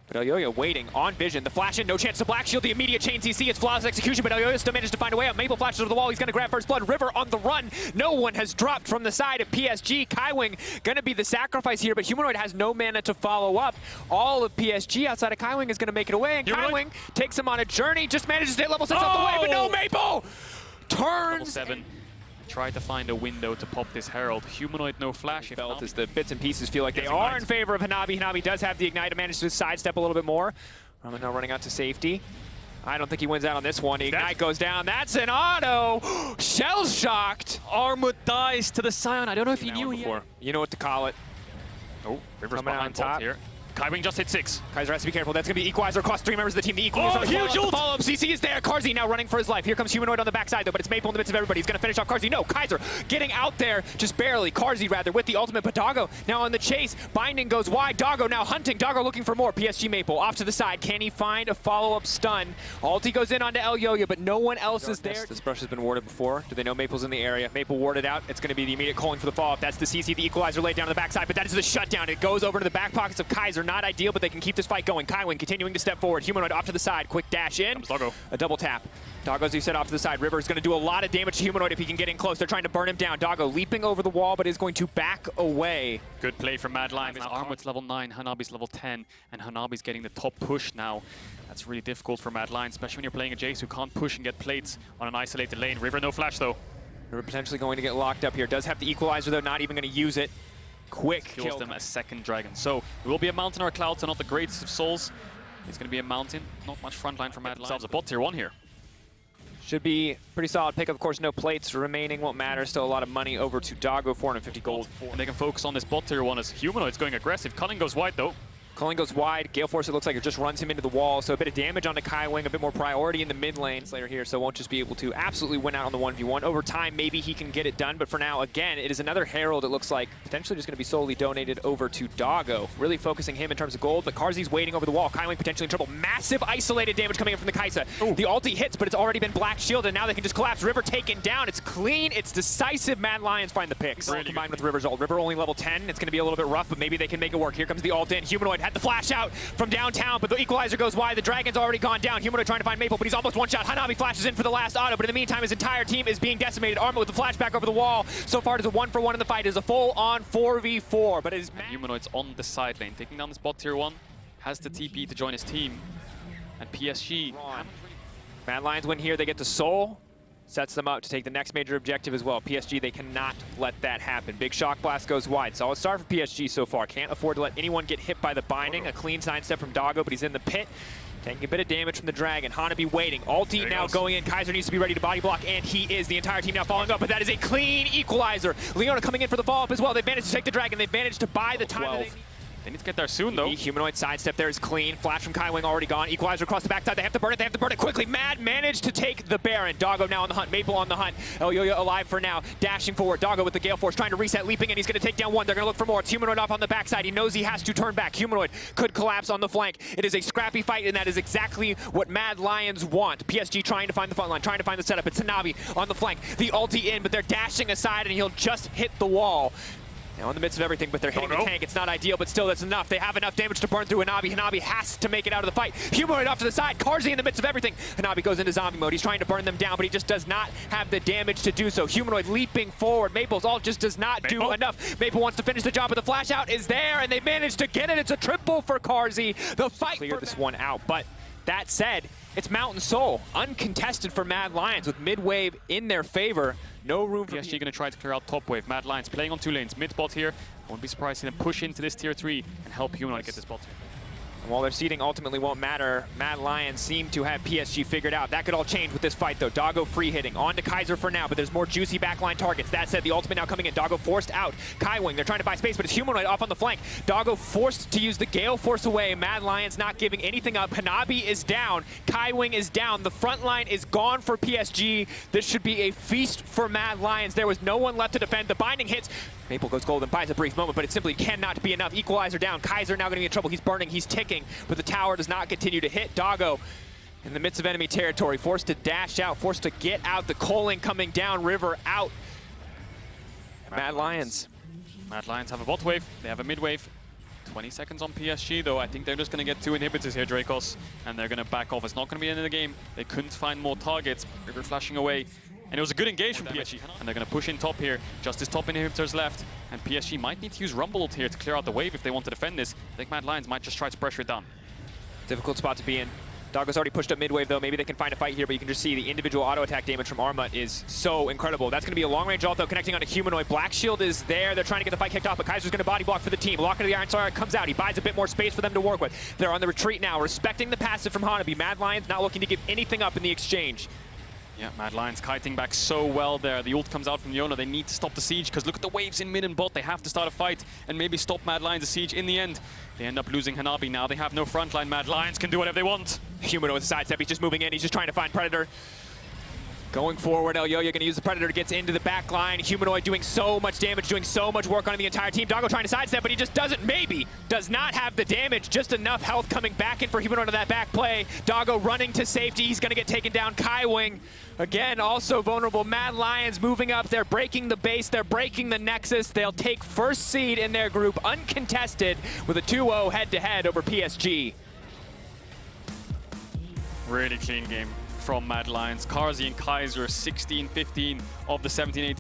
But Elyoya waiting on vision. The flash in, no chance to Black Shield. The immediate chain CC, it's flawless execution, but Elyoya still managed to find a way out. Maple flashes to the wall. He's going to grab first blood. River on the run. No one has dropped from the side of PSG. Kaiwing going to be the sacrifice here, but Humanoid has no mana to follow up. All of PSG outside of Kaiwing is going to make it away, and Kaiwing takes him on a journey. Just manages to hit level 6 off the way, but no, Maple turns. Level 7. Try to find a window to pop this Herald. Humanoid, no flash. Felt as the bits and pieces feel like they are in favor of Hanabi. Hanabi does have the Ignite to manage to sidestep a little bit more. Ramen now running out to safety. I don't think he wins out on this one. The Ignite goes down. That's an auto. Shell's shocked. Armut dies to the Scion. I don't know if he knew before. You know what to call it. Oh, River's coming behind out on top here. Kaiwing just hit 6. Kaiser has to be careful. That's going to be Equalizer across 3 members of the team. The Equalizer huge ult! follow-up. CC is there. Carzzy now running for his life. Here comes Humanoid on the backside, though, but it's Maple in the midst of everybody. He's going to finish off Carzzy. No, Kaiser getting out there just barely. Carzzy, rather, with the ultimate, but Doggo now on the chase. Binding goes wide. Doggo now hunting. Doggo looking for more. PSG Maple off to the side. Can he find a follow-up stun? Ulti goes in onto Elyoya, but no one else is there. This brush has been warded before. Do they know Maple's in the area? Maple warded out. It's going to be the immediate calling for the follow-up. That's the CC. The Equalizer laid down on the backside, but that is the shutdown. It goes over to the back pockets of Kaiser. Not ideal, but they can keep this fight going. Kaiwing continuing to step forward. Humanoid off to the side. Quick dash in. Doggo. A double tap. Doggo, as you said, off to the side. River's going to do a lot of damage to Humanoid if he can get in close. They're trying to burn him down. Doggo leaping over the wall, but is going to back away. Good play from Mad Lions. Armut's level 9, Hanabi's level 10, and Hanabi's getting the top push now. That's really difficult for Mad Lions, especially when you're playing a Jace who can't push and get plates on an isolated lane. River, no flash, though. River potentially going to get locked up here. Does have the Equalizer, though, not even going to use it. Quick Kills kill. them a second dragon. So it will be a mountain or a cloud, so not the greatest of souls. It's going to be a mountain. Not much frontline for Mad Lions. A bot tier 1 here. Should be pretty solid pick. Of course, no plates remaining. Won't matter. Still a lot of money over to Doggo. 450 gold. And they can focus on this bot tier 1 as Humanoid's going aggressive. Culling goes wide, though. Culling goes wide. Gale Force, it looks like it just runs him into the wall. So a bit of damage onto Kaiwing, a bit more priority in the mid lane. Slayer here, so won't just be able to absolutely win out on the 1v1. Over time, maybe he can get it done. But for now, again, it is another Herald, it looks like. Potentially just going to be solely donated over to Doggo. Really focusing him in terms of gold. But Carzzy's waiting over the wall. Kaiwing potentially in trouble. Massive isolated damage coming in from the Kaisa. The ulti hits, but it's already been Black Shield, and now they can just collapse. River taken down. It's clean. It's decisive. Mad Lions find the picks. Really combined with River's ult. River only level 10. It's going to be a little bit rough, but maybe they can make it work. Here comes the ult in. Humanoid had the flash out from downtown, but the Equalizer goes wide. The Dragon's already gone down. Humanoid trying to find Maple, but he's almost one shot. Hanabi flashes in for the last auto, but in the meantime, his entire team is being decimated. Armut with the flashback over the wall. So far, it is a 1-for-1 in the fight. It is a full-on 4v4, but it is... Humanoid's on the side lane, taking down this bot tier 1. Has the TP to join his team. And PSG... Mad Lions win here. They get the Soul. Sets them up to take the next major objective as well. PSG, they cannot let that happen. Big Shock Blast goes wide. Solid start for PSG so far. Can't afford to let anyone get hit by the binding. A clean sidestep from Doggo, but he's in the pit. Taking a bit of damage from the Dragon. Hanabi waiting. Ulti now going in. Kaiser needs to be ready to body block, and he is. The entire team now following up, but that is a clean Equalizer. Leona coming in for the follow-up as well. They've managed to take the Dragon. They've managed to buy the time that they need. They need to get there soon, though. Humanoid sidestep there is clean. Flash from KaiWing already gone. Equalizer across the backside. They have to burn it. They have to burn it quickly. Mad managed to take the Baron. Doggo now on the hunt. Maple on the hunt. Elyoya alive for now. Dashing forward. Doggo with the Gale Force trying to reset. Leaping in. He's going to take down one. They're going to look for more. It's Humanoid off on the backside. He knows he has to turn back. Humanoid could collapse on the flank. It is a scrappy fight, and that is exactly what Mad Lions want. PSG trying to find the front line, trying to find the setup. It's Hanabi on the flank. The ulti in, but they're dashing aside, and he'll just hit the wall. Now in the midst of everything, but they're hitting the tank. It's not ideal, but still that's enough. They have enough damage to burn through Hanabi. Hanabi has to make it out of the fight. Humanoid off to the side. Carzzy in the midst of everything. Hanabi goes into zombie mode. He's trying to burn them down, but he just does not have the damage to do so. Humanoid leaping forward. Maple's ult just does not do enough. Maple wants to finish the job, but the flash out is there, and they managed to get it. It's a triple for Carzzy. The fight cleared this one out, but that said, it's Mountain Soul, uncontested for Mad Lions with mid-wave in their favor. No room for PSG going to try to clear out top wave. Mad Lions playing on 2 lanes. Mid bot here. I won't be surprised to see them push into this tier 3 and help Humanoid get this bot. And while their seeding ultimately won't matter, Mad Lions seem to have PSG figured out. That could all change with this fight, though. Doggo free hitting. On to Kaiser for now, but there's more juicy backline targets. That said, the ultimate now coming in. Doggo forced out. KaiWing, they're trying to buy space, but it's Humanoid off on the flank. Doggo forced to use the Gale Force away. Mad Lions not giving anything up. Hanabi is down. KaiWing is down. The front line is gone for PSG. This should be a feast for Mad Lions. There was no one left to defend. The binding hits. Maple goes gold and buys a brief moment, but it simply cannot be enough. Equalizer down. Kaiser now going to be in trouble. He's burning. He's ticking, but the tower does not continue to hit. Doggo in the midst of enemy territory, forced to dash out, forced to get out. The Coling coming down, River out. Mad Lions. Mad Lions have a bot wave. They have a mid wave. 20 seconds on PSG, though. I think they're just going to get 2 inhibitors here, Dracos, and they're going to back off. It's not going to be the end of the game. They couldn't find more targets. River flashing away. And it was a good engage from PSG. And they're going to push in top here. Just his top inhibitors left. And PSG might need to use Rumble here to clear out the wave if they want to defend this. I think Mad Lions might just try to pressure it down. Difficult spot to be in. Doggo's already pushed up mid-wave, though. Maybe they can find a fight here, but you can just see the individual auto-attack damage from Armut is so incredible. That's going to be a long-range ult, though, connecting on a Humanoid. Black Shield is there. They're trying to get the fight kicked off, but Kaiser's going to body block for the team. Lock into the Iron Star comes out. He buys a bit more space for them to work with. They're on the retreat now, respecting the passive from Hanabi. Mad Lions not looking to give anything up in the exchange. Yeah, Mad Lions kiting back so well there. The ult comes out from Yona. They need to stop the siege because look at the waves in mid and bot. They have to start a fight and maybe stop Mad Lions' siege in the end. They end up losing Hanabi. Now they have no frontline. Mad Lions can do whatever they want. Humanoid with a sidestep. He's just moving in. He's just trying to find Predator. Going forward, Elyoya going to use the Predator to get into the back line. Humanoid doing so much damage, doing so much work on the entire team. Doggo trying to sidestep, but he just doesn't, maybe, does not have the damage. Just enough health coming back in for Humanoid on that back play. Doggo running to safety. He's going to get taken down. KaiWing, again, also vulnerable. Mad Lions moving up. They're breaking the base. They're breaking the Nexus. They'll take first seed in their group, uncontested, with a 2-0 head-to-head over PSG. Really clean game from Mad Lions. Carzzy and Kaiser 16-15 of the 17-18.